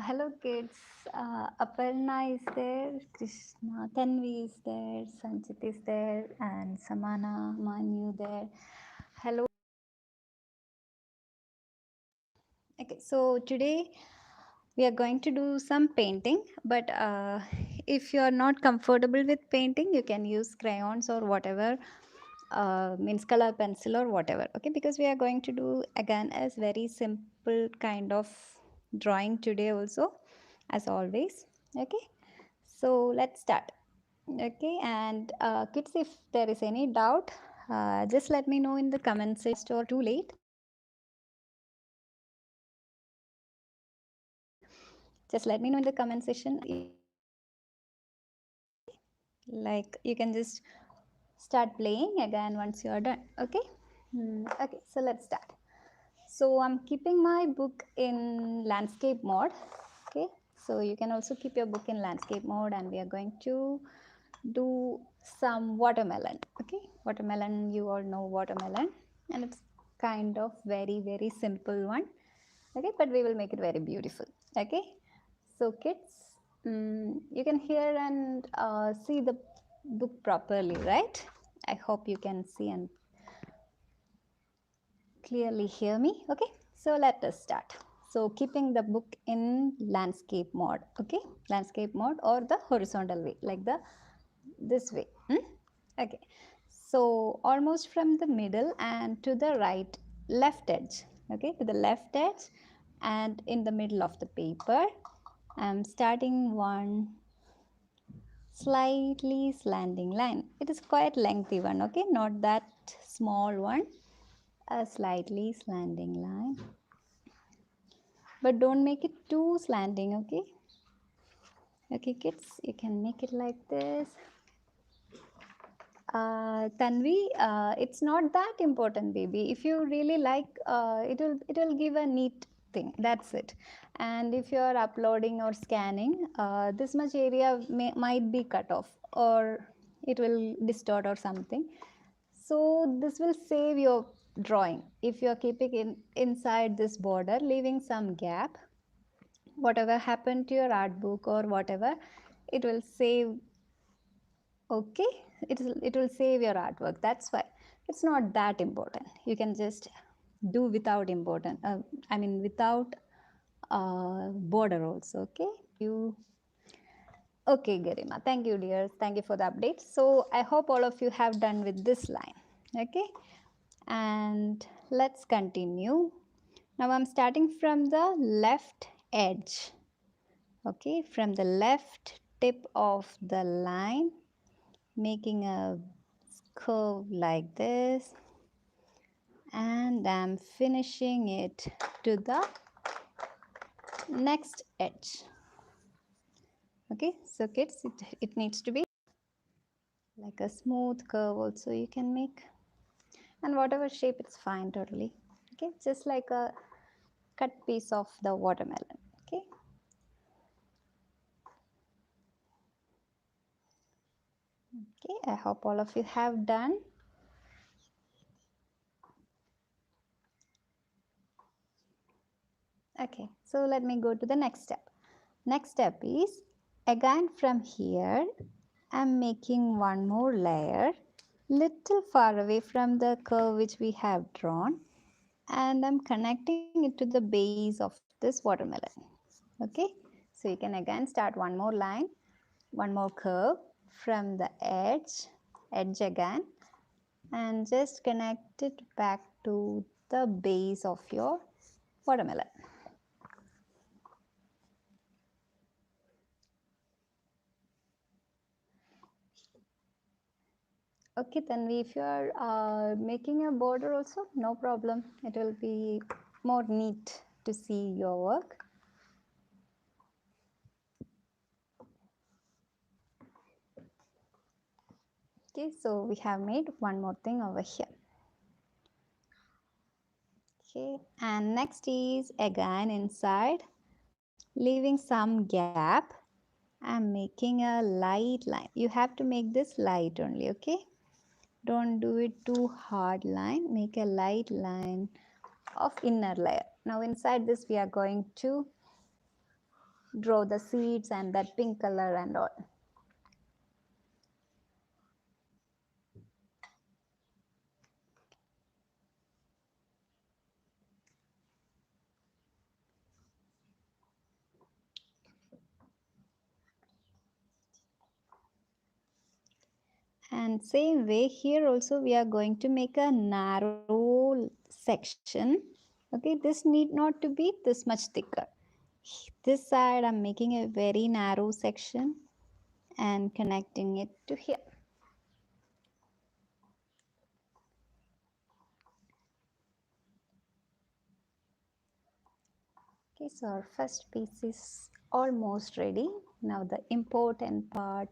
Hello kids. Aparna is there, Krishna, Tanvi is there, Sanchit is there, and Samana, Manu there. Hello. Okay, so today we are going to do some painting, but if you are not comfortable with painting, you can use crayons or whatever, means color pencil or whatever. Okay, because we are going to do again as very simple kind of drawing today also, as always. Okay, so let's start. Okay, and kids, if there is any doubt, just let me know in the comments or too late. Just let me know in the comment section. Like you can just start playing again once you are done. Okay. Okay, so let's start. So I'm keeping my book in landscape mode. Okay, so you can also keep your book in landscape mode, and we are going to do some watermelon. Okay, watermelon, you all know watermelon, and it's kind of very simple one. Okay, but we will make it very beautiful. Okay, so kids, you can hear and see the book properly, right? I hope you can see and clearly hear me. Okay, so let us start. So keeping the book in landscape mode. Okay, landscape mode or the horizontal way, like this way. Okay, so almost from the middle and to the right, left edge. Okay, to the left edge and in the middle of the paper, I'm starting one slightly slanting line. It is quite lengthy one. Okay, not that small one, a slightly slanting line, but don't make it too slanting. Okay, okay kids, you can make it like this. Tanvi, it's not that important, baby. If you really like, it will give a neat thing. That's it. And if you are uploading or scanning, this much area might be cut off, or it will distort or something. So this will save your drawing if you are keeping inside this border, leaving some gap. Whatever happened to your art book or whatever, it will save. Okay, it will save your artwork. That's why it's not that important. You can just do without important, I mean without border also. Okay, you. Okay, Garima, thank you dears, thank you for the update. So I hope all of you have done with this line. Okay, and let's continue. Now I'm starting from the left edge. Okay, from the left tip of the line, making a curve like this, and I'm finishing it to the next edge. Okay, so kids, it needs to be like a smooth curve also you can make, and whatever shape, it's fine totally. Okay, just like a cut piece of the watermelon. Okay, okay, I hope all of you have done. Okay, so let me go to the next step. Next step is, again from here, I'm making one more layer little far away from the curve which we have drawn, and I'm connecting it to the base of this watermelon. Okay, so you can again start one more line, one more curve from the edge again, and just connect it back to the base of your watermelon. Okay, Tanvi, if you are making a border also, no problem. It will be more neat to see your work. Okay, so we have made one more thing over here. Okay, and next is again inside, leaving some gap. I'm making a light line. You have to make this light only, okay? Don't do it too hard line. Make a light line of inner layer. Now inside this we are going to draw the seeds and that pink color and all. And same way here also we are going to make a narrow section. Okay, this need not to be this much thicker. This side I'm making a very narrow section and connecting it to here. Okay, so our first piece is almost ready. Now the important part.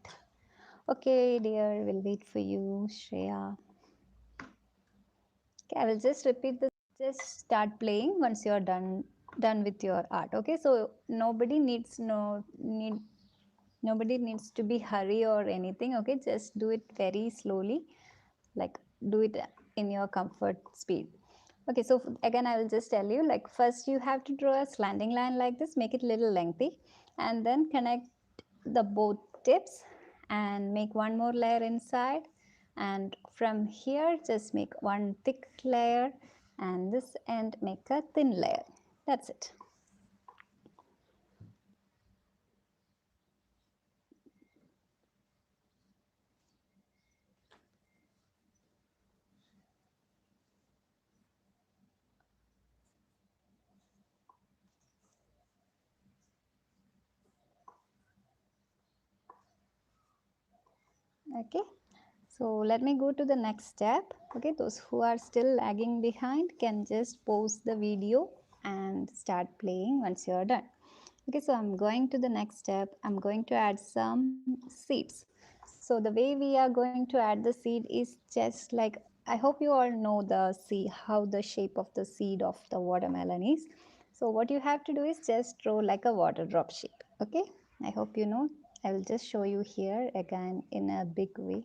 Okay, dear, we'll wait for you, Shreya. Okay, I will just repeat this. Just start playing once you're done with your art. Okay, so nobody needs to be hurry or anything. Okay, just do it very slowly, like do it in your comfort speed. Okay, so again I will just tell you, like first you have to draw a slanting line like this, make it little lengthy, and then connect the both tips and make one more layer inside, and from here just make one thick layer and this end make a thin layer. That's it. Okay, so let me go to the next step. Okay, those who are still lagging behind can just pause the video and start playing once you're done. Okay, so I'm going to the next step. I'm going to add some seeds. So the way we are going to add the seed is just like, I hope you all know the seed, how the shape of the seed of the watermelon is. So what you have to do is just draw like a water drop shape. Okay, I hope you know. I will just show you here again in a big way.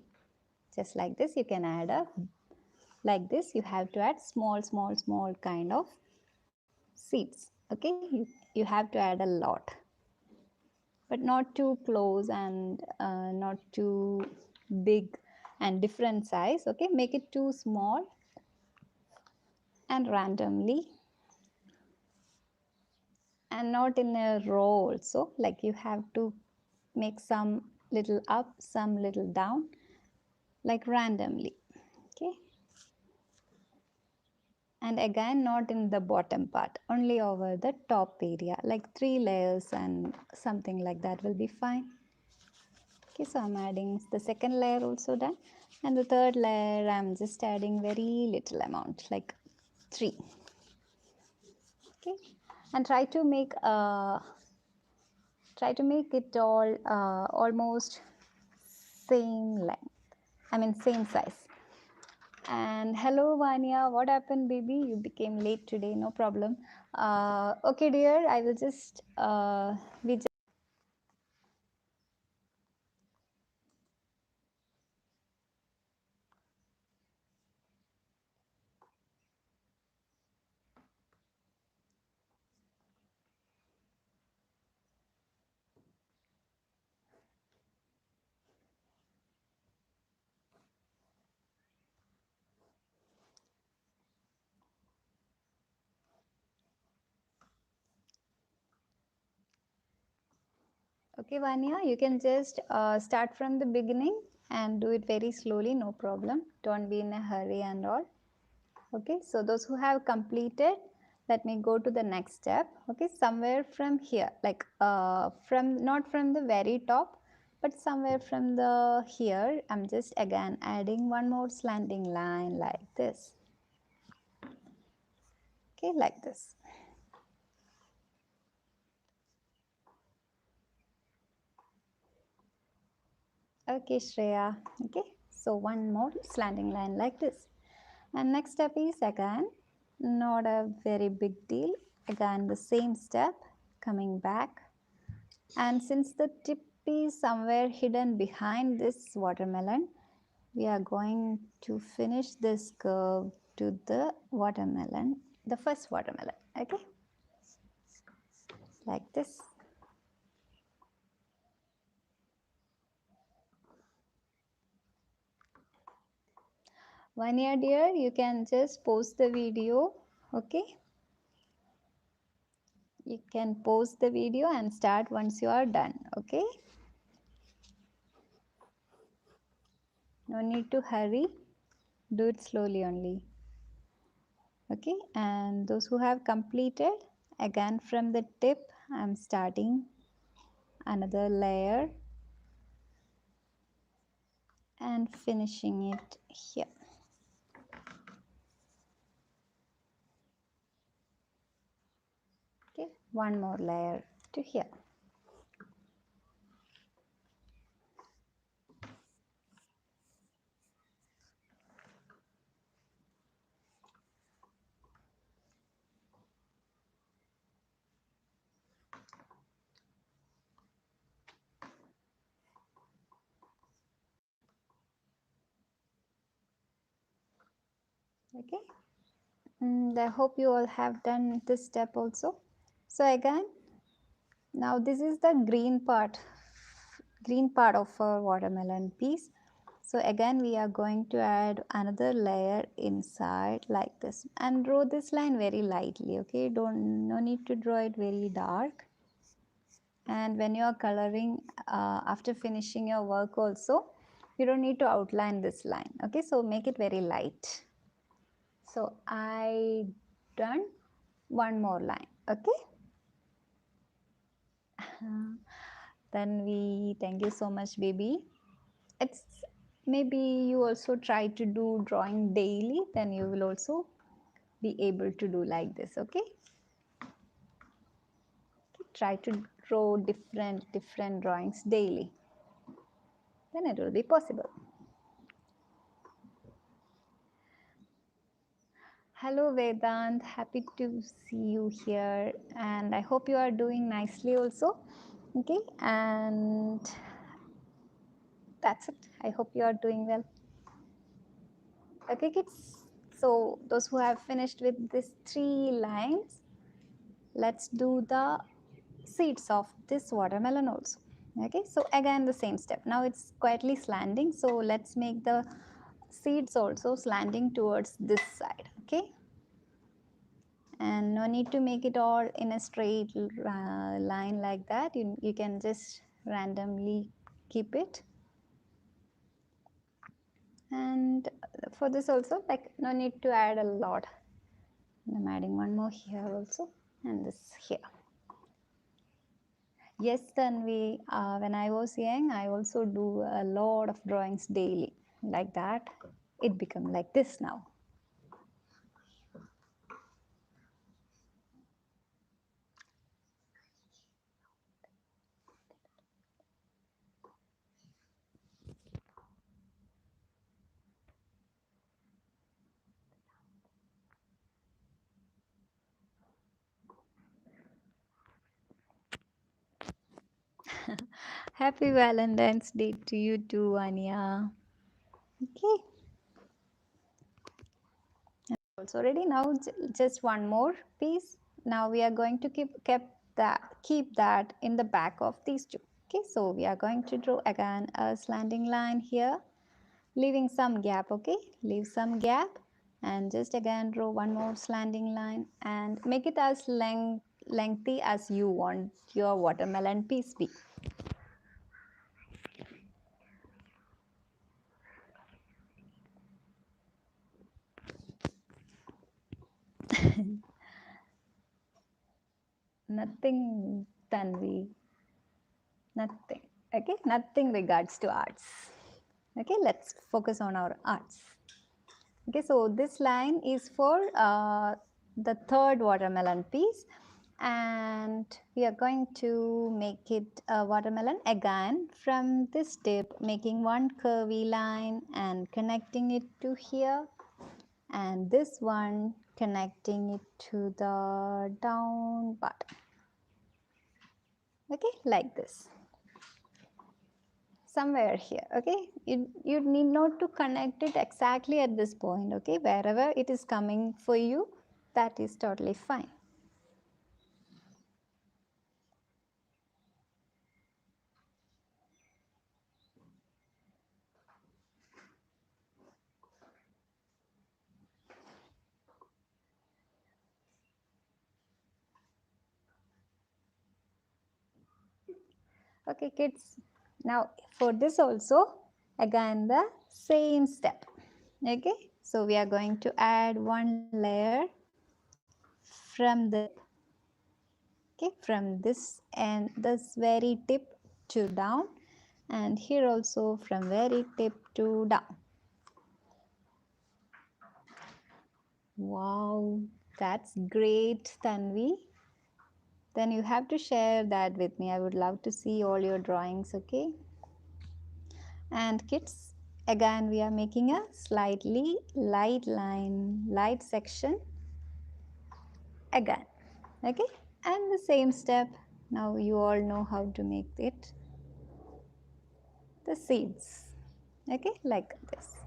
Just like this, you can add a, like this, you have to add small, small, small kind of seeds. Okay, you have to add a lot, but not too close and not too big and different size. Okay, make it too small and randomly, and not in a row also, like you have to make some little up, some little down, like randomly. Okay, and again not in the bottom part, only over the top area, like 3 layers and something like that will be fine. Okay, so I'm adding the second layer also done, and the third layer I'm just adding very little amount, like 3. Okay, and try to make it all almost same length, I mean same size. And hello Vanya, what happened baby, you became late today? No problem. Okay dear, I will just we just Okay, Vanya, you can just start from the beginning and do it very slowly, no problem. Don't be in a hurry and all. Okay, so those who have completed, let me go to the next step. Okay, somewhere from here, like from not from the very top, but somewhere from the here, I'm just again adding one more slanting line like this. Okay, like this. Okay, Shreya. Okay, so one more slanting line like this. And next step is again not a very big deal. Again the same step, coming back. And since the tip is somewhere hidden behind this watermelon, we are going to finish this curve to the watermelon, the first watermelon. Okay, like this. Vanya dear, you can just pause the video, okay? You can pause the video and start once you are done, okay? No need to hurry, do it slowly only, okay? And those who have completed, again from the tip, I'm starting another layer and finishing it here. Okay, one more layer to here. Okay, and I hope you all have done this step also. So again, now this is the green part of our watermelon piece. So again we are going to add another layer inside like this and draw this line very lightly, okay? No need to draw it very dark. And when you are coloring after finishing your work also, you don't need to outline this line, okay? So make it very light. So I done one more line, okay? Then we thank you so much, baby. It's maybe you also try to do drawing daily, then you will also be able to do like this, okay? Try to draw different drawings daily, then it will be possible. Hello Vedant, happy to see you here, and I hope you are doing nicely also, okay? And that's it. I hope you are doing well. Okay kids, so those who have finished with these 3 lines, let's do the seeds of this watermelon also. Okay, so again the same step. Now it's quietly slanting, so let's make the seeds also slanting towards this side, okay? And no need to make it all in a straight line like that. You can just randomly keep it. And for this also, like, no need to add a lot. I'm adding one more here also, and this here. Yes, Tanvi, when I was young, I also do a lot of drawings daily. Like that, it become like this now. Happy Valentine's Day to you too, Anya. Okay. Also ready now. Just one more piece. Now we are going to keep that in the back of these two. Okay, so we are going to draw again a slanting line here, leaving some gap. Okay, leave some gap, and just again draw one more slanting line and make it as lengthy as you want your watermelon piece be. Nothing, Tanvi. Nothing. Okay, nothing regards to arts. Okay, let's focus on our arts. Okay, so this line is for the third watermelon piece, and we are going to make it a watermelon again from this tip, making one curvy line and connecting it to here, and this one connecting it to the down part. Okay, like this. Somewhere here, okay? You need not to connect it exactly at this point, okay? Wherever it is coming for you, that is totally fine. Okay, kids. Now for this also, again the same step. Okay, so we are going to add one layer from the tip. Okay, from this and this very tip to down, and here also from very tip to down. Wow, that's great, Tanvi. Then you have to share that with me. I would love to see all your drawings, okay? And kids, again we are making a slightly light line, light section again, okay? And the same step, now you all know how to make it, the seeds, okay, like this.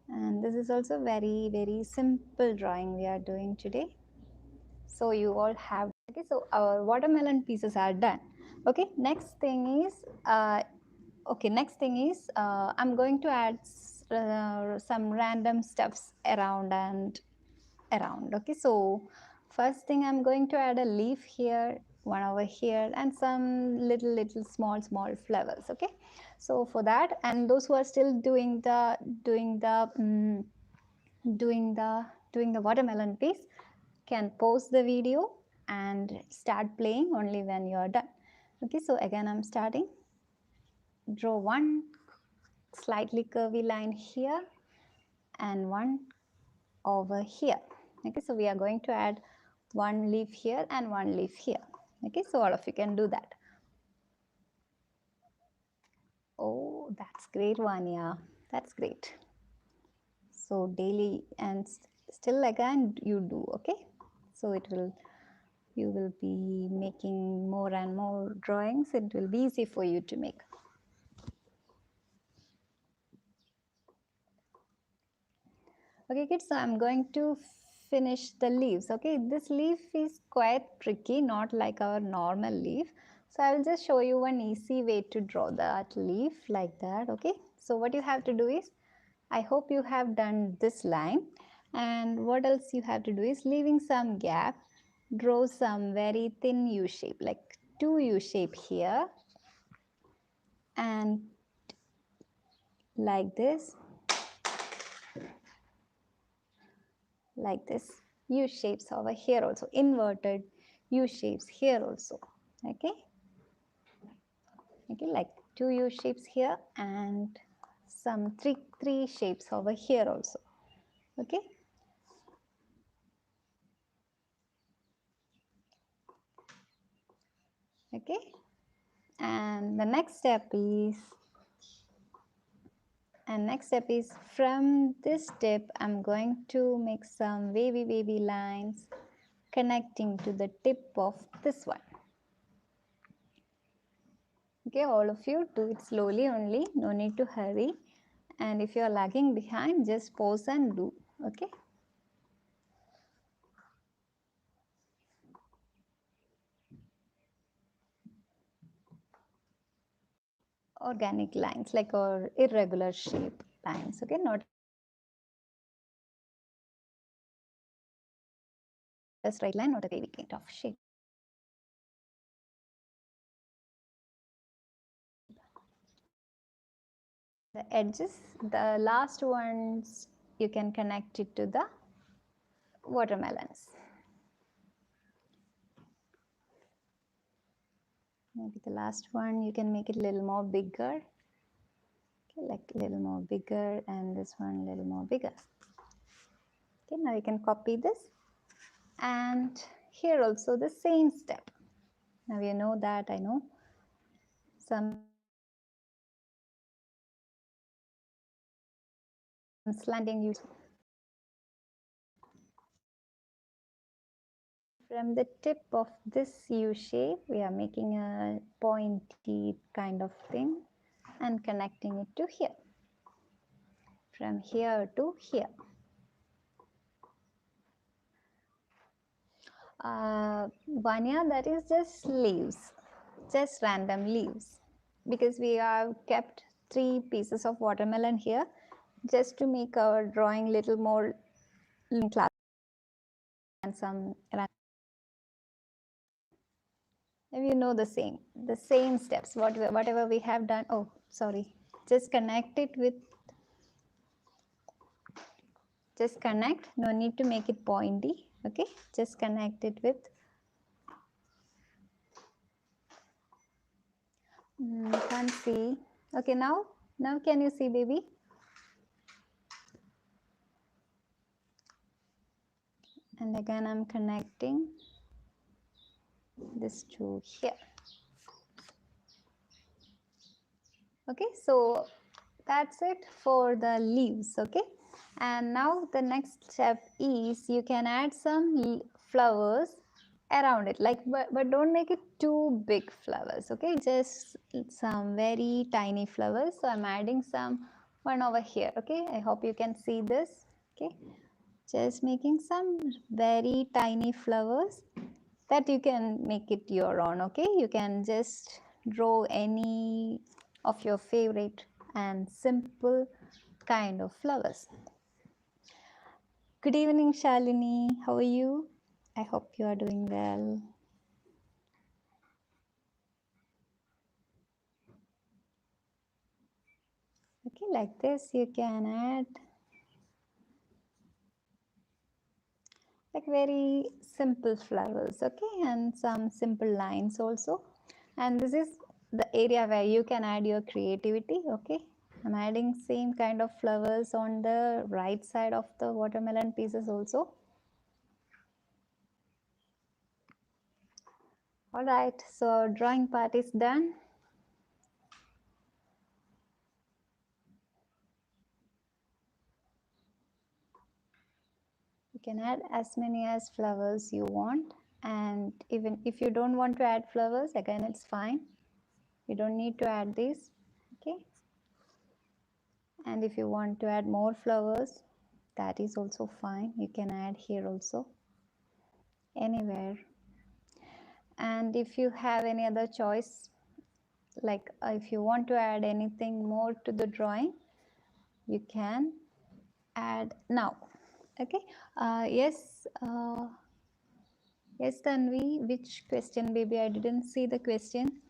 And this is also very simple drawing we are doing today. So you all have, okay, so our watermelon pieces are done. Okay, next thing is I'm going to add some random stuffs around and around. Okay, so first thing I'm going to add a leaf here, one over here, and some little small flowers. Okay, so for that, and those who are still doing the watermelon piece can pause the video and start playing only when you are done. Okay, so again I'm starting. Draw one slightly curvy line here and one over here. Okay, so we are going to add one leaf here and one leaf here. Okay, so all of you can do that. Oh, that's great, Vanya. That's great. So daily and still again you do, okay? So you will be making more and more drawings. It will be easy for you to make. Okay, kids, so I'm going to finish the leaves. Okay, this leaf is quite tricky, not like our normal leaf. So I will just show you one easy way to draw that leaf like that. Okay, so what you have to do is, I hope you have done this line, and what else you have to do is, leaving some gap, draw some very thin U shape, like two U shape here, and like this U shapes over here also, inverted U shapes here also. Okay, like two U shapes here and some three shapes over here also. Okay, and the next step is, from this tip I'm going to make some wavy lines connecting to the tip of this one. Okay, all of you do it slowly only, no need to hurry, and if you are lagging behind, just pause and do. Okay, organic lines, like, or irregular shape lines. Okay, not a straight line, not a wavy kind of shape. The edges, the last ones, you can connect it to the watermelons. Maybe the last one you can make it a little more bigger. Okay, like a little more bigger, and this one a little more bigger. Okay, now you can copy this, and here also the same step. Now you know that, I know some slanting use. From the tip of this U shape, we are making a pointy kind of thing and connecting it to here. From here to here. Vanya, that is just leaves, just random leaves, because we have kept 3 pieces of watermelon here just to make our drawing little more class and some. You know the same steps, whatever we have done. Oh, sorry. Just connect it with, just connect. No need to make it pointy. Okay, just connect it with. Can't see. Okay, now can you see, baby? And again, I'm connecting this to here. Okay, so that's it for the leaves. Okay, and now the next step is you can add some flowers around it, like, but don't make it too big flowers. Okay, just some very tiny flowers. So I'm adding some one over here. Okay, I hope you can see this. Okay, just making some very tiny flowers that you can make it your own. Okay, you can just draw any of your favorite and simple kind of flowers. Good evening, Shalini. How are you? I hope you are doing well. Okay, like this you can add like very simple flowers. Okay, and some simple lines also. And this is the area where you can add your creativity. Okay, I'm adding same kind of flowers on the right side of the watermelon pieces also. All right, so drawing part is done. You can add as many as flowers you want, and even if you don't want to add flowers, again it's fine. You don't need to add these. Okay, and if you want to add more flowers, that is also fine. You can add here also, anywhere. And if you have any other choice, like if you want to add anything more to the drawing, you can add now. Okay, yes, yes, Tanvi, which question, baby? I didn't see the question.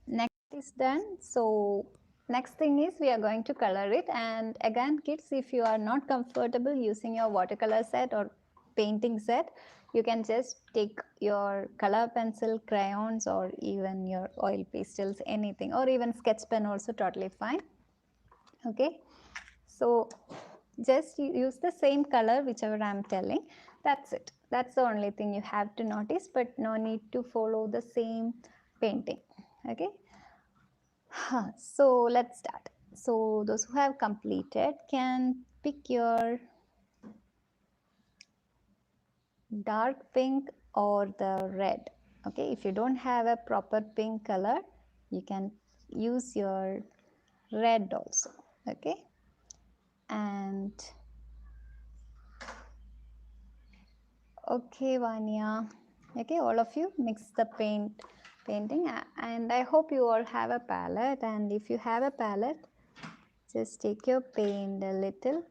Next is done. So next thing is we are going to color it. And again, kids, if you are not comfortable using your watercolor set or painting set, you can just take your color pencil, crayons, or even your oil pastels, anything, or even sketch pen also, totally fine. Okay, so just use the same color whichever I'm telling. That's it. That's the only thing you have to notice, but no need to follow the same painting. Okay, so let's start. So those who have completed can pick your dark pink or the red. Okay, if you don't have a proper pink color, you can use your red also. Okay, and okay, Vanya. Okay, all of you mix the painting, and I hope you all have a palette. And if you have a palette, just take your paint a little.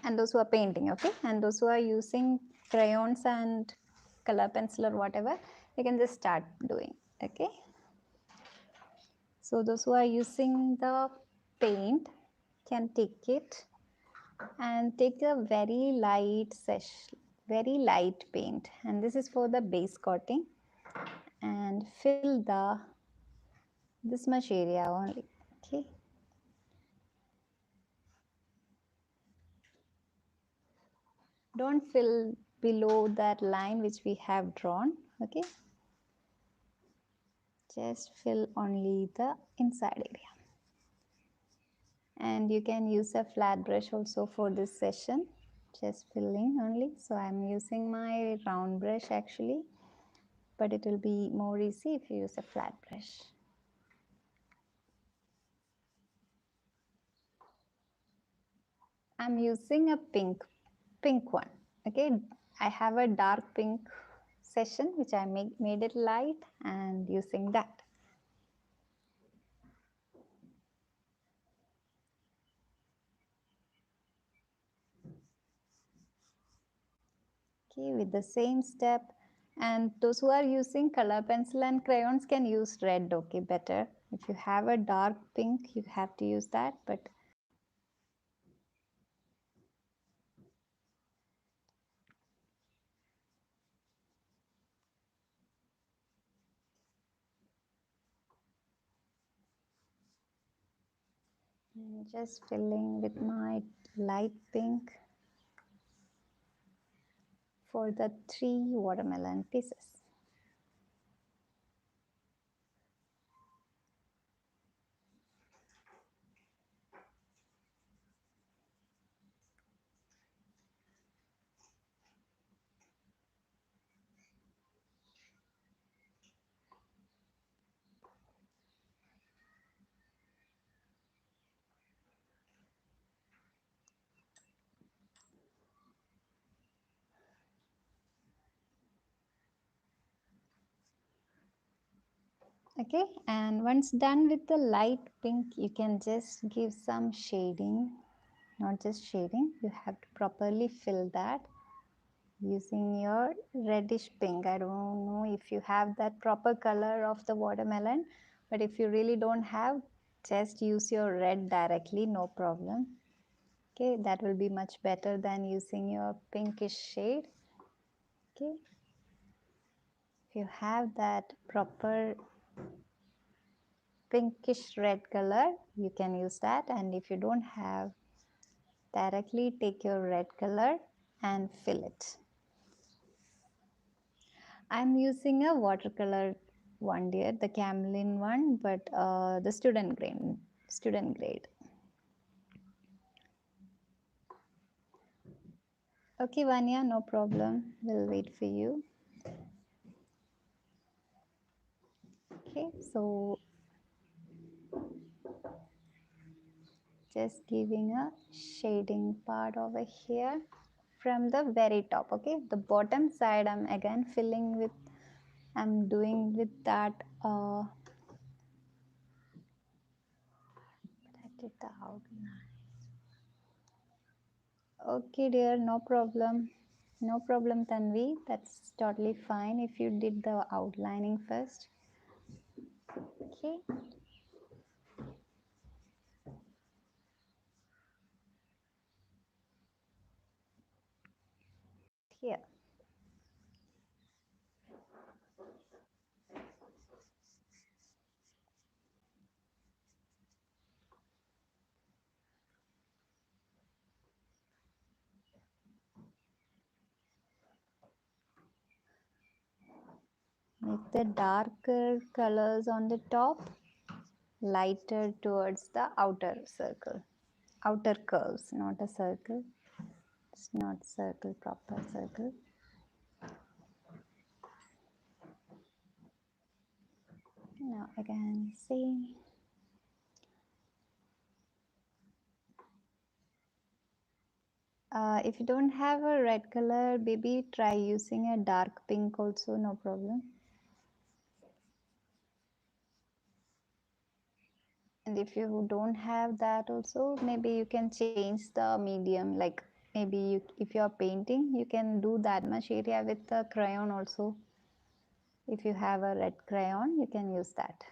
And those who are painting, okay, and those who are using crayons and color pencil or whatever, you can just start doing. Okay, so those who are using the paint can take it and take a very light paint, and this is for the base coating, and fill the this much area only. Okay, don't fill below that line which we have drawn. Okay, just fill only the inside area. And you can use a flat brush also for this session, just filling only. So I'm using my round brush actually, but it will be more easy if you use a flat brush. I'm using a pink one. Okay, I have a dark pink session which I made it light and using that. Okay, with the same step And those who are using color pencil and crayons can use red, okay, better. If you have a dark pink, you have to use that, but I'm just filling with my light pink for the 3 watermelon pieces. Okay, and once done with the light pink, you can just give some shading, not just shading, you have to properly fill that using your reddish pink. I don't know if you have that proper color of the watermelon, but if you really don't have, just use your red directly, no problem. Okay, that will be much better than using your pinkish shade. Okay, if you have that proper pinkish red color, you can use that, and if you don't have, directly take your red color and fill it. I'm using a watercolor one, dear, the Camlin one, but the student grade. Student grade. Okay, Vanya, no problem. We'll wait for you. Okay, so just giving a shading part over here from the very top. Okay, the bottom side I'm again filling with, I'm doing with that I did the outline. Okay, dear, no problem. No problem, Tanvi. That's totally fine if you did the outlining first. Okay. Here. Make the darker colors on the top lighter towards the outer circle. Outer curves, not a circle. It's not circle, proper circle. Now again, see. If you don't have a red color, maybe try using a dark pink also, no problem. And if you don't have that also, maybe you can change the medium. Like maybe if you are painting, you can do that much area with the crayon also. If you have a red crayon, you can use that.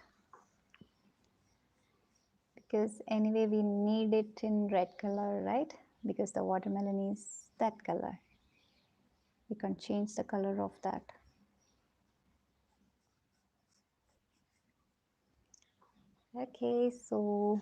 Because anyway, we need it in red color, right? Because the watermelon is that color. We can change the color of that. Okay, so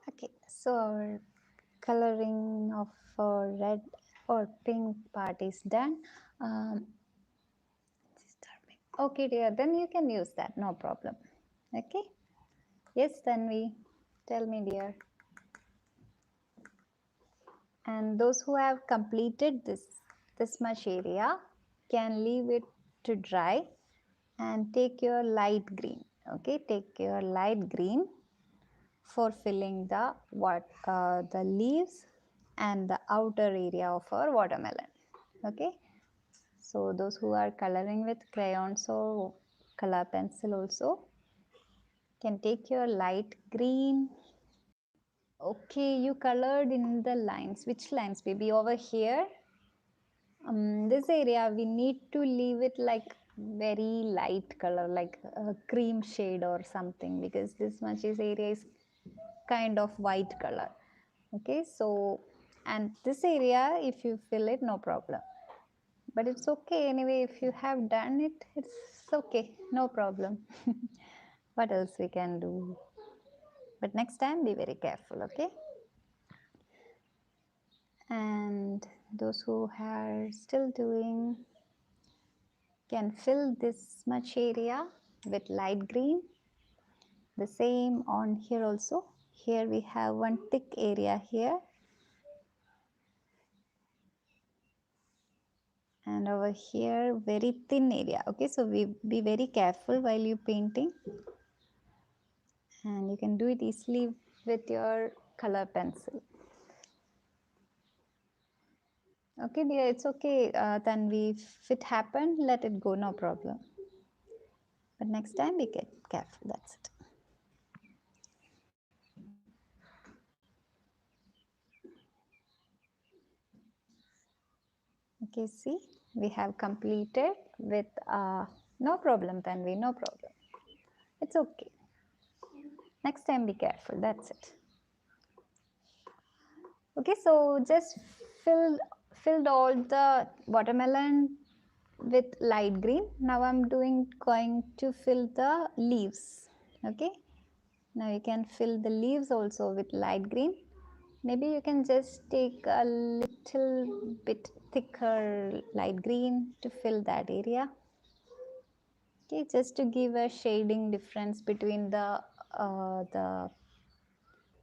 okay, so our coloring of red or pink part is done. Okay, dear, then you can use that, no problem. Okay. Yes, Tanvi, tell me, dear. And those who have completed this much area can leave it to dry and take your light green. Okay, take your light green for filling the leaves and the outer area of our watermelon. Okay, so those who are coloring with crayons or color pencil also can take your light green. Okay, you colored in the lines. Which lines, baby? Over here? This area, we need to leave it like very light color, like a cream shade or something, because this much is area is kind of white color. Okay, so, and this area, if you fill it, no problem. But it's okay anyway, if you have done it, it's okay, no problem. What else we can do? But next time, be very careful, okay? And those who are still doing can fill this much area with light green. The same on here also. Here we have one thick area here. And over here, very thin area. Okay, so we be very careful while you painting. And you can do it easily with your color pencil. Okay, dear, it's okay. Then if it happened, let it go, no problem. But next time, be careful. That's it. Okay, see, we have completed with no problem, Tanvi, no problem. It's okay. Next time, be careful. That's it. Okay, so just filled all the watermelon with light green. Now I'm going to fill the leaves. Okay, now you can fill the leaves also with light green. Maybe you can just take a little bit thicker light green to fill that area. Okay, just to give a shading difference between the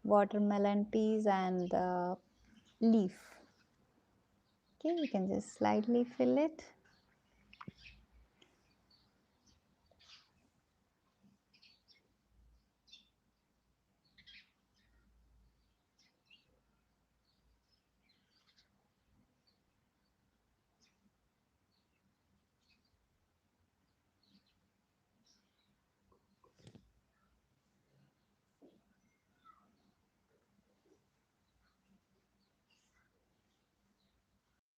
watermelon piece and the leaf. Okay, you can just slightly fill it.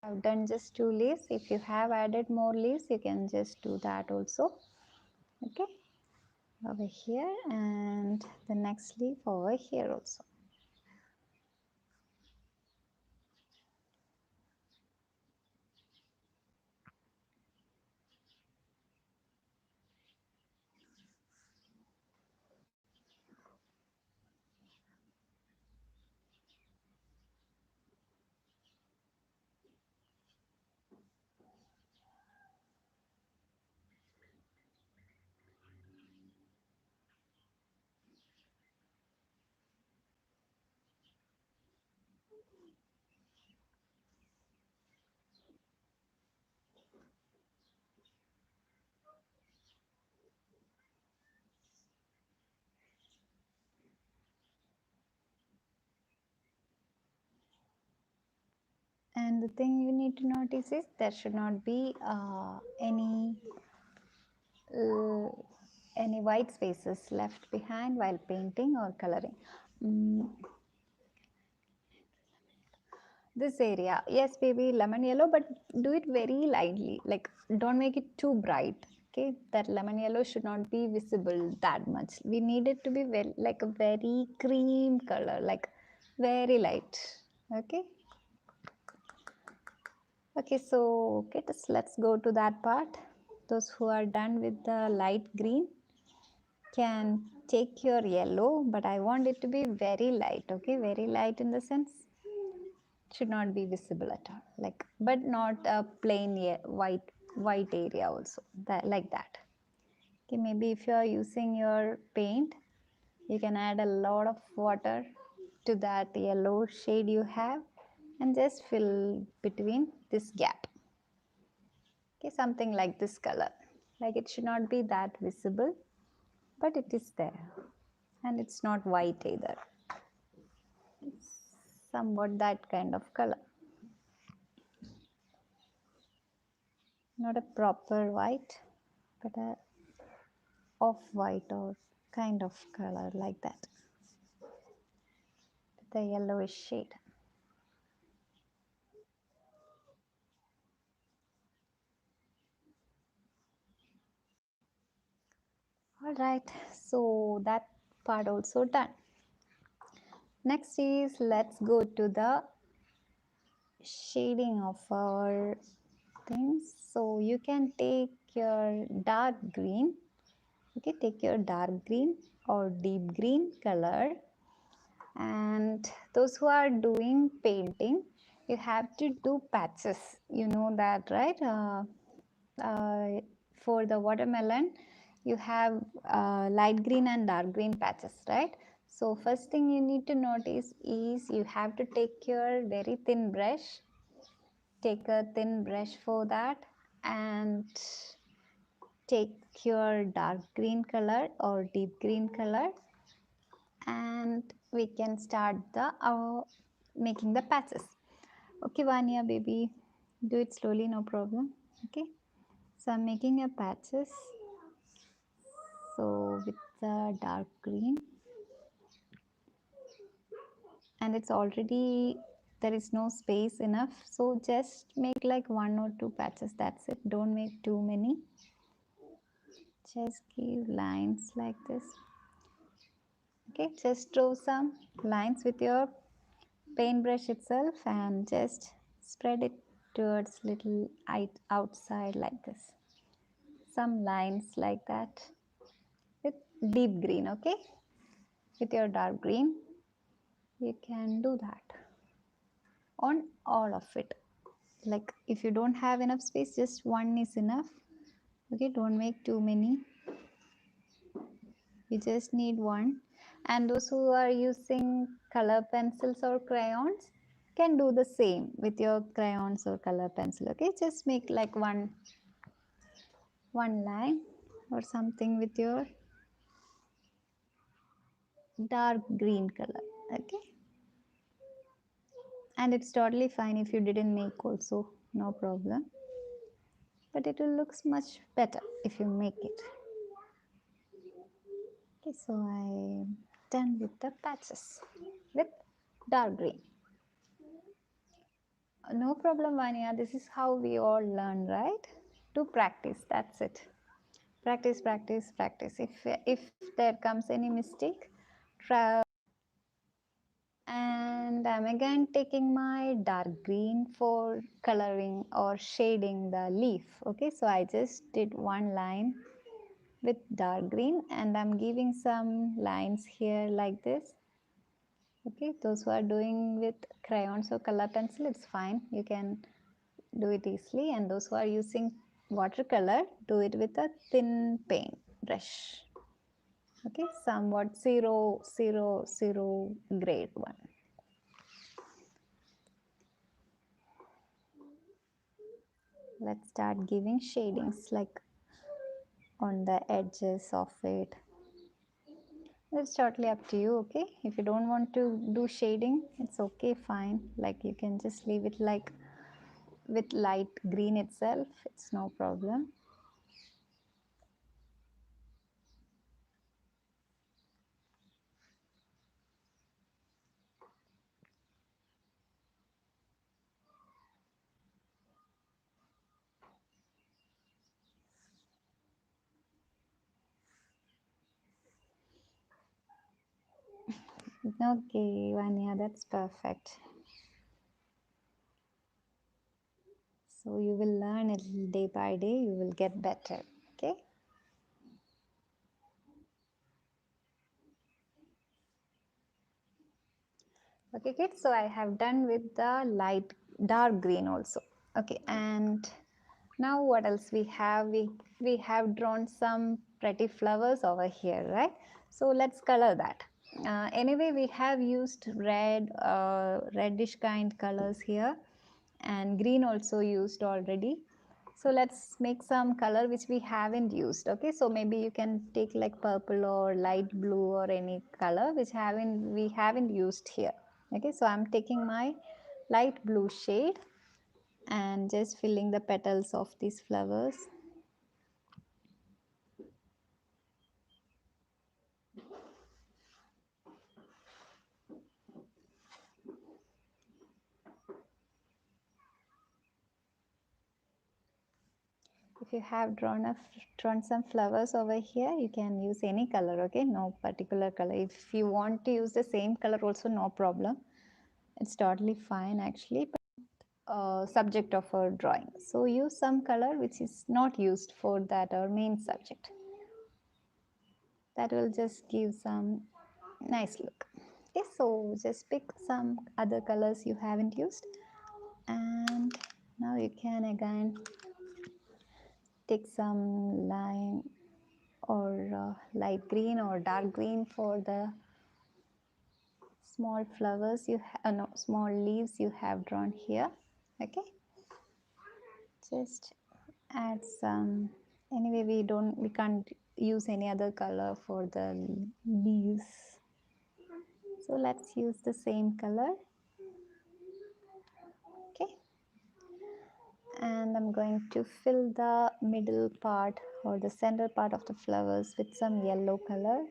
I've done just 2 leaves. If you have added more leaves, you can just do that also. Okay, over here, and the next leaf over here also. And the thing you need to notice is there should not be uh, any white spaces left behind while painting or coloring. Mm, this area, yes, baby, lemon yellow, but do it very lightly. Like, don't make it too bright. Okay, that lemon yellow should not be visible that much. We need it to be very, like a very cream color, like very light. Okay. Okay, so okay, let's go to that part. Those who are done with the light green can take your yellow, but I want it to be very light. Okay, very light in the sense should not be visible at all, like, but not a plain white area also, that like that. Okay, maybe if you are using your paint, you can add a lot of water to that yellow shade you have and just fill between this gap. Okay, something like this color, like it should not be that visible. but it is there, and it's not white either. It's somewhat that kind of color, not a proper white, but a off white or kind of color like that, with a yellowish shade. All right, so that part also done. Next is, let's go to the shading of our things. So you can take your dark green, okay, take your dark green or deep green color, and those who are doing painting, you have to do patches, you know that, right? Uh, for the watermelon, you have light green and dark green patches, right? So first thing you need to notice is you have to take your very thin brush, take a thin brush for that, and take your dark green color or deep green color, and we can start the making the patches. Okay, Vanya baby, do it slowly, no problem. Okay, so I'm making a patches. So with the dark green, and it's already, there is no space enough, so just make like 1 or 2 patches, that's it, don't make too many. Just give lines like this. Okay, just draw some lines with your paintbrush itself and just spread it towards little outside like this. Some lines like that with deep green, okay? With your dark green, you can do that on all of it. Like if you don't have enough space, just one is enough. Okay, don't make too many. You just need one. And those who are using color pencils or crayons can do the same with your crayons or color pencil. Okay, just make like one line or something with your dark green color. Okay, and it's totally fine if you didn't make also, no problem, but it will look much better if you make it. Okay, so I'm done with the patches with dark green. No problem, Vanya. This is how we all learn, right? To practice. That's it. Practice, practice, practice. If there comes any mistake, try. And I'm again taking my dark green for coloring or shading the leaf. Okay, so I just did one line with dark green, and I'm giving some lines here like this. Okay, those who are doing with crayons or color pencil, it's fine. You can do it easily, and those who are using watercolor, do it with a thin paint brush. Okay, somewhat 000 grade one. Let's start giving shadings like on the edges of it. It's totally up to you. Okay, if you don't want to do shading, it's okay, fine. Like you can just leave it like with light green itself, it's no problem. Okay, Vanya, that's perfect. So you will learn it day by day, you will get better. Okay. Okay, kids. So I have done with the light dark green also. Okay, and now what else we have? We have drawn some pretty flowers over here, right? So let's color that. Anyway, we have used red, reddish kind colors here, and green also used already. So let's make some color which we haven't used. Okay, so maybe you can take like purple or light blue or any color which we haven't used here. Okay, so I'm taking my light blue shade and just filling the petals of these flowers. If you have drawn some flowers over here, you can use any color. Okay, no particular color. If you want to use the same color also, no problem. It's totally fine actually, but subject of our drawing. So use some color which is not used for that our main subject. That will just give some nice look. Okay, so just pick some other colors you haven't used, and now you can again take some lime or light green or dark green for the small flowers no, small leaves you have drawn here. Okay, just add some. Anyway, we can't use any other color for the leaves, so let's use the same color. Okay, and I'm going to fill the middle part or the center part of the flowers with some yellow color.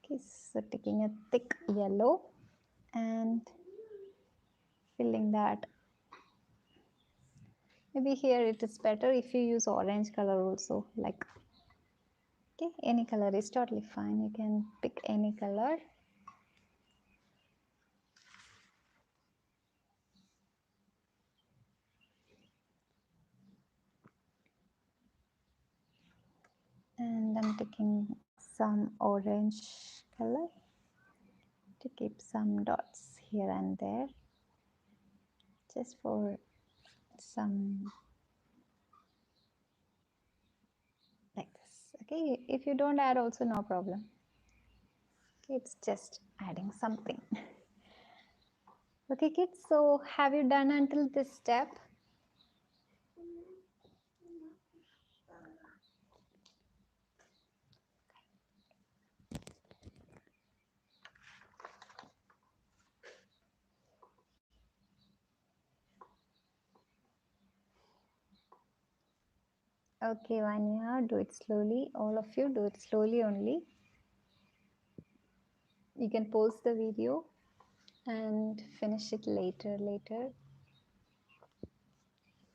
Okay, so taking a thick yellow and filling that. Maybe here it is better if you use orange color also, like, okay, any color is totally fine. You can pick any color. And I'm taking some orange color to keep some dots here and there, just for some, like this. Okay, if you don't add also, no problem. Okay, it's just adding something. Okay kids, so have you done until this step? Okay, Vanya, do it slowly. All of you do it slowly only. You can pause the video and finish it later.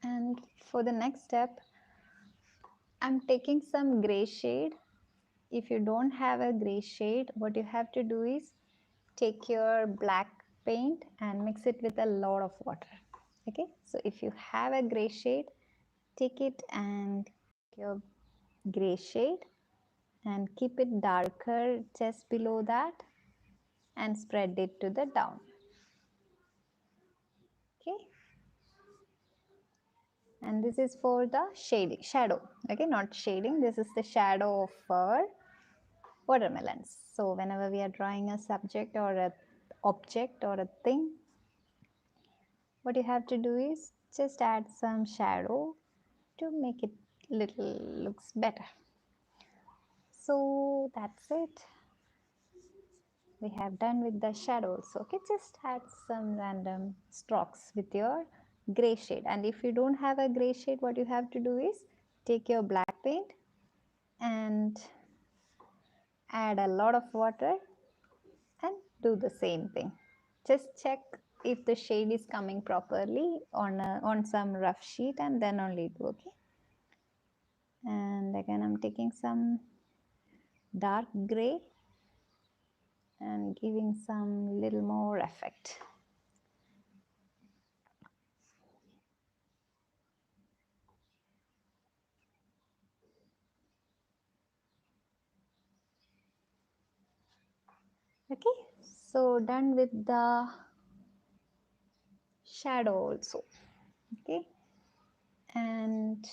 And for the next step, I'm taking some gray shade. If you don't have a gray shade, what you have to do is take your black paint and mix it with a lot of water. Okay, so if you have a gray shade, take it and your gray shade and keep it darker just below that and spread it to the down. Okay, and this is for the shadow. Okay, not shading, this is the shadow of our watermelons. So whenever we are drawing a subject or a object or a thing, what you have to do is just add some shadow to make it little looks better. So that's it. We have done with the shadows. Okay, just add some random strokes with your gray shade. And if you don't have a gray shade, what you have to do is take your black paint and add a lot of water and do the same thing. Just check if the shade is coming properly on some rough sheet, and then only do. Okay, and again I'm taking some dark gray and giving some little more effect. Okay, so done with the shadow also. Okay, and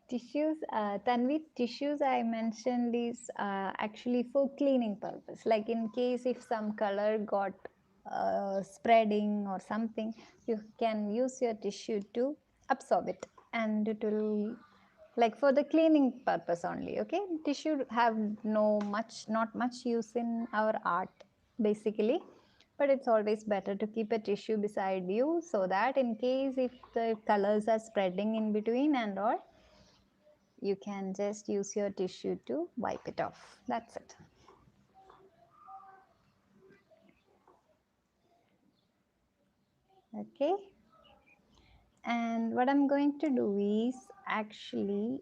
Tissues, Tanvi, tissues I mentioned is actually for cleaning purpose. Like in case if some color got spreading or something, you can use your tissue to absorb it, and it will, like for the cleaning purpose only. Okay, tissue have not much use in our art basically, but it's always better to keep a tissue beside you so that in case if the colors are spreading in between and all, you can just use your tissue to wipe it off. That's it. Okay. And what I'm going to do is actually,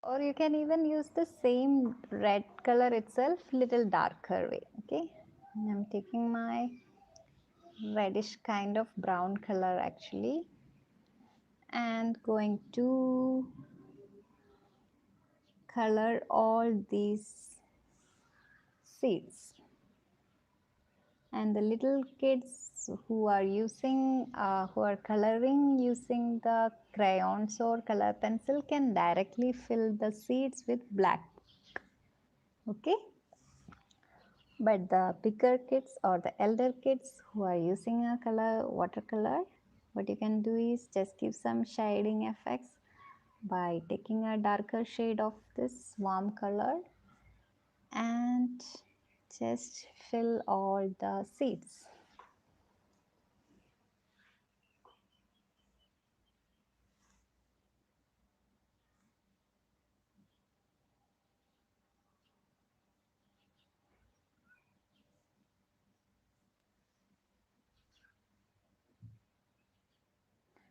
or you can even use the same red color itself, little darker way. Okay. I'm taking my reddish kind of brown color actually, and going to color all these seeds. And the little kids who are using who are coloring using the crayons or color pencil can directly fill the seeds with black. Okay, but the bigger kids or the elder kids who are using a color watercolor, what you can do is just give some shading effects by taking a darker shade of this warm color and just fill all the seeds.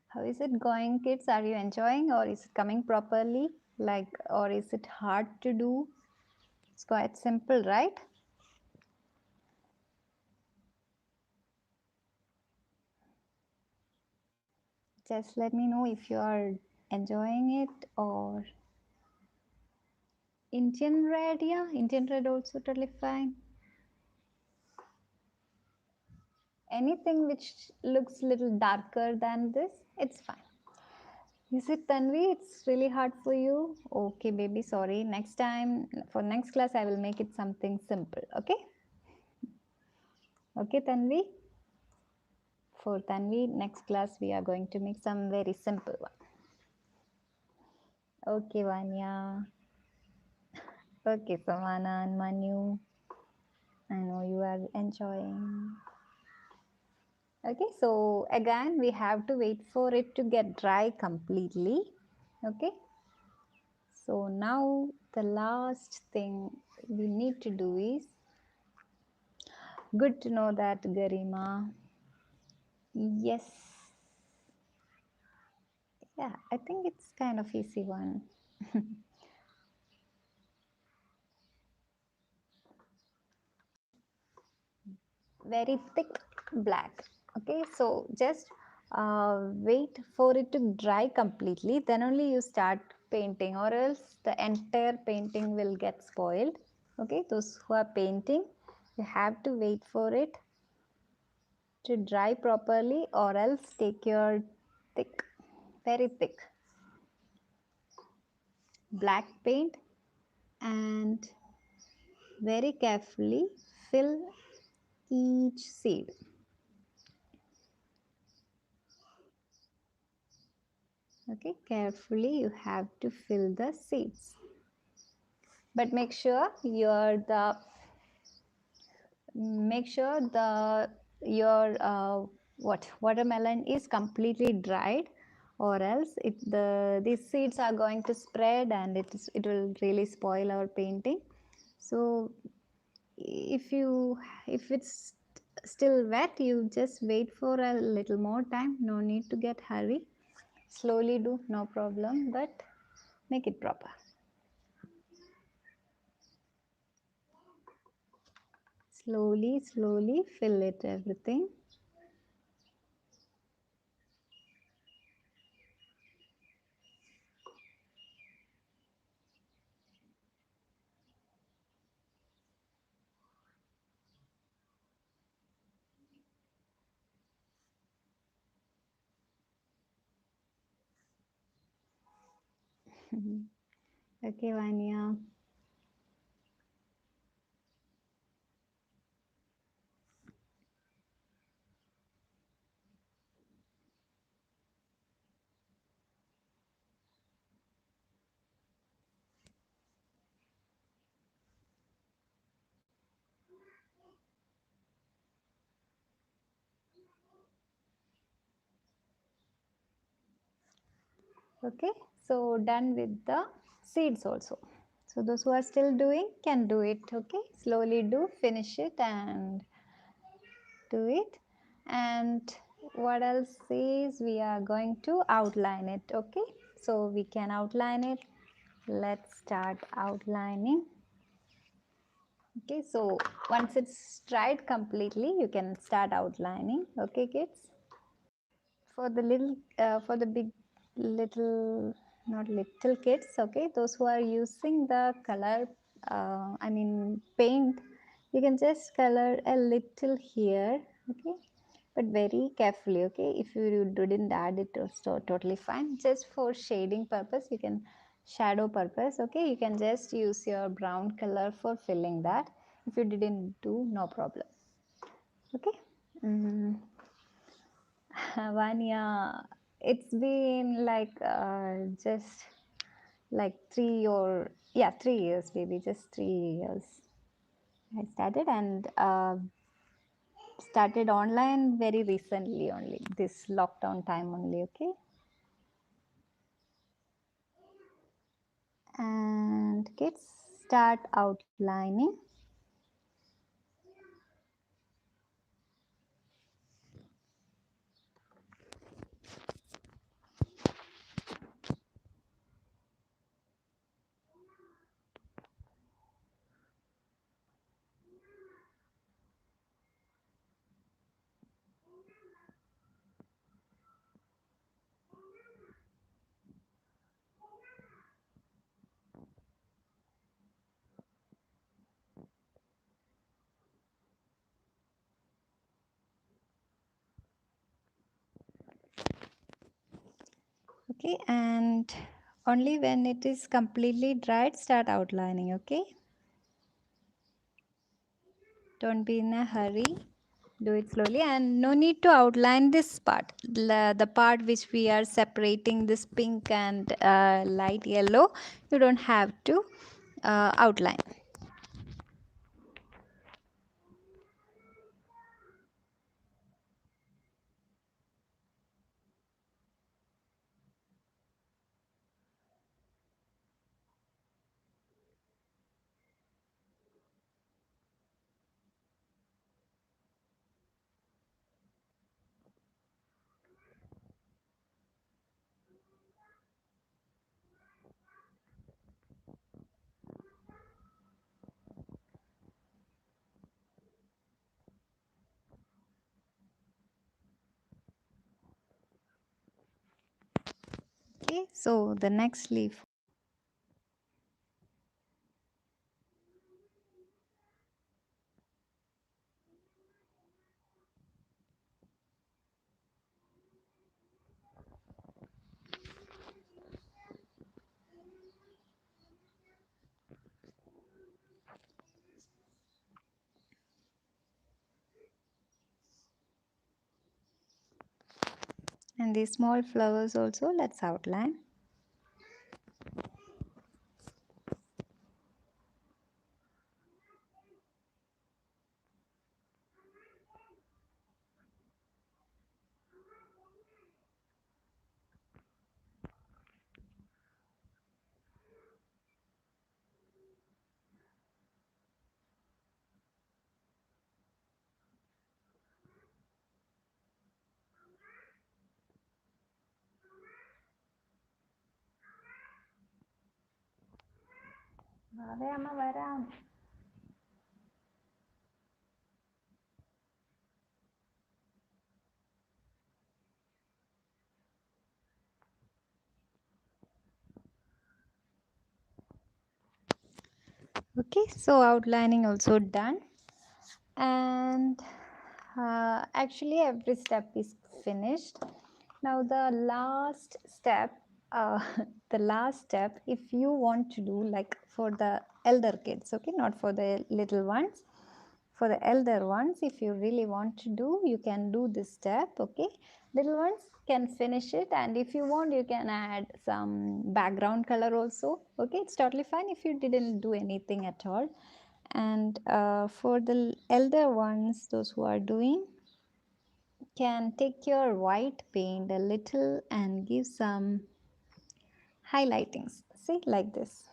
How is it going, kids? Are you enjoying, or is it coming properly? Like, or is it hard to do? It's quite simple, right? Just let me know if you are enjoying it, or Indian red. Yeah, Indian red also totally fine. Anything which looks little darker than this, it's fine. Is it, Tanvi? It's really hard for you? Okay, baby, sorry. Next time, for next class, I will make it something simple. Okay? Okay, Tanvi? For Tanvi, next class, we are going to make some very simple one. Okay, Vanya. Okay, Samana and Manu. I know you are enjoying. Okay, so again, we have to wait for it to get dry completely. Okay. So now the last thing we need to do is, good to know that, Garima. Yes. Yeah, I think it's kind of easy one. Very thick black. Okay, so just wait for it to dry completely, then only you start painting, or else the entire painting will get spoiled. Okay, those who are painting, you have to wait for it to dry properly, or else take your thick, very thick black paint and very carefully fill each seed. Okay, carefully you have to fill the seeds, but make sure the your what watermelon is completely dried, or else these seeds are going to spread and it will really spoil our painting. So if it's still wet, you just wait for a little more time. No need to get hurry. Slowly do, no problem, but make it proper. Slowly fill it everything. Okay, Vanya. Okay, so done with the seeds also. So those who are still doing can do it. Okay, slowly do finish it and do it. And what else is we are going to outline it. Okay, so we can outline it. Let's start outlining. Okay, so once it's dried completely, you can start outlining. Okay, kids. For the little, for the big, little, not little kids. Okay, those who are using the color, I mean paint, you can just color a little here. Okay, but very carefully. Okay, if you didn't add it, so totally fine. Just for shading purpose, you can shadow purpose. Okay, you can just use your brown color for filling that. If you didn't do, no problem. Okay. Mm. Vanya, it's been like just like 3 years, baby, just 3 years. I started and started online very recently only, this lockdown time only, okay? And kids start outlining. Okay, and only when it is completely dried, start outlining, okay? Don't be in a hurry. Do it slowly and no need to outline this part. The part which we are separating this pink and light yellow, you don't have to outline. Okay, so the next leaf. And these small flowers also, let's outline. Okay, so outlining also done. And actually every step is finished. Now the last step, uh, the last step, if you want to do like for the elder kids, okay, not for the little ones, for the elder ones, if you really want to do, you can do this step, okay. Little ones can finish it, and if you want, you can add some background color also, okay. It's totally fine if you didn't do anything at all. And for the elder ones, those who are doing, can take your white paint a little and give some highlightings, see, like this,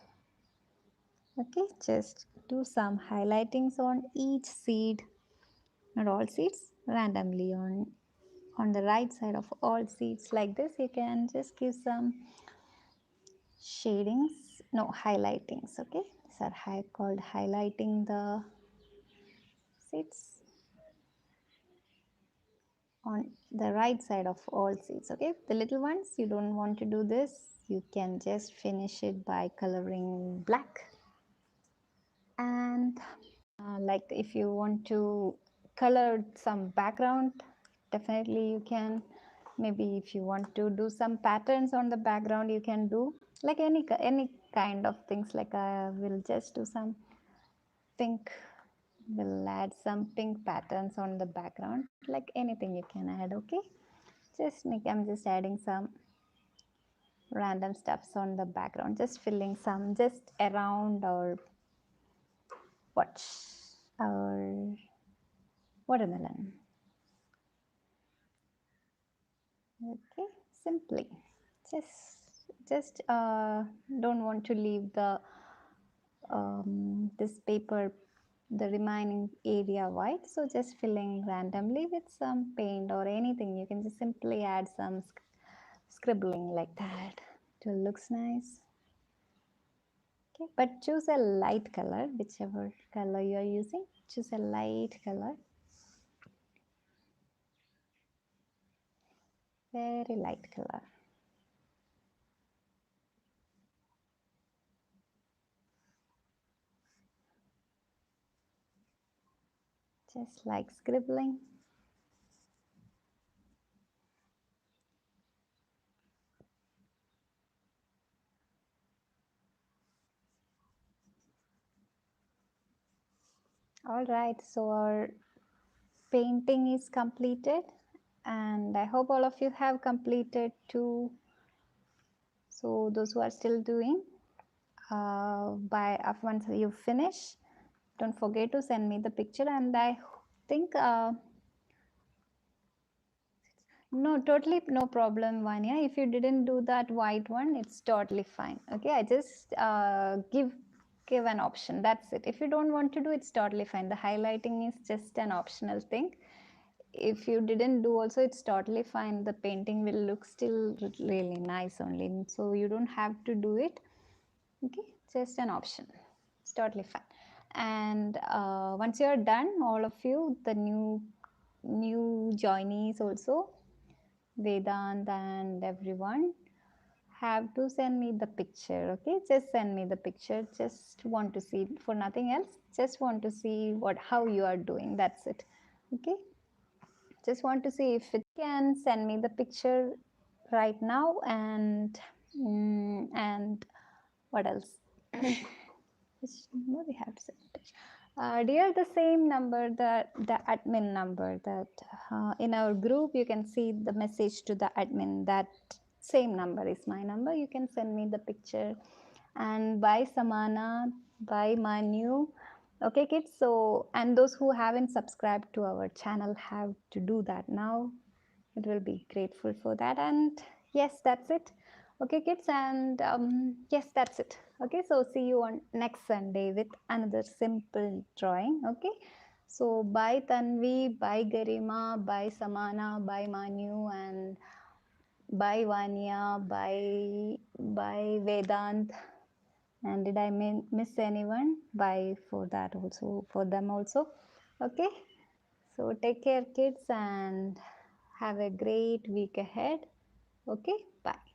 okay. Just do some highlightings on each seed, not all seeds, randomly on the right side of all seeds, like this. You can just give some shadings, no, highlightings, okay. These are called highlighting the seeds on the right side of all seeds, okay. The little ones, you don't want to do this, you can just finish it by coloring black. And like if you want to color some background, definitely you can. Maybe if you want to do some patterns on the background, you can do like any kind of things. Like we'll just do some pink, we'll add some pink patterns on the background, like anything you can add, okay. I'm just adding some random stuffs on the background, just filling some just around our what, our watermelon, okay. Simply just don't want to leave the this paper, the remaining area white, so just filling randomly with some paint or anything. You can just simply add some scribbling like that. It looks nice, okay. But choose a light color, whichever color you are using, choose a light color, very light color. Just like scribbling. All right, so our painting is completed, and I hope all of you have completed too. So those who are still doing, by once you finish, don't forget to send me the picture. And I think no, totally no problem, Vanya. If you didn't do that white one, it's totally fine, okay. I just give an option, that's it. If you don't want to do, it's totally fine. The highlighting is just an optional thing. If you didn't do also, it's totally fine. The painting will look still really nice only, so you don't have to do it, okay. Just an option, it's totally fine. And once you're done, all of you, the new joinees also, Vedant and everyone, have to send me the picture, okay. Just send me the picture, just want to see, for nothing else, just want to see how you are doing, that's it, okay. Just want to see if it can send me the picture right now. And what else? What we have to say? Dear, the same number, the admin number that in our group, you can see the message to the admin. That same number is my number. You can send me the picture. And by Samana, by Manu. Okay, kids. So, and those who haven't subscribed to our channel have to do that now. It will be grateful for that. And yes, that's it. Okay, kids. And yes, that's it. Okay, so see you on next Sunday with another simple drawing. Okay, so bye Tanvi, bye Garima, bye Samana, bye Manu, and bye Vanya, bye Vedant. And did I miss anyone? Bye for that also, for them also. Okay, so take care, kids, and have a great week ahead. Okay, bye.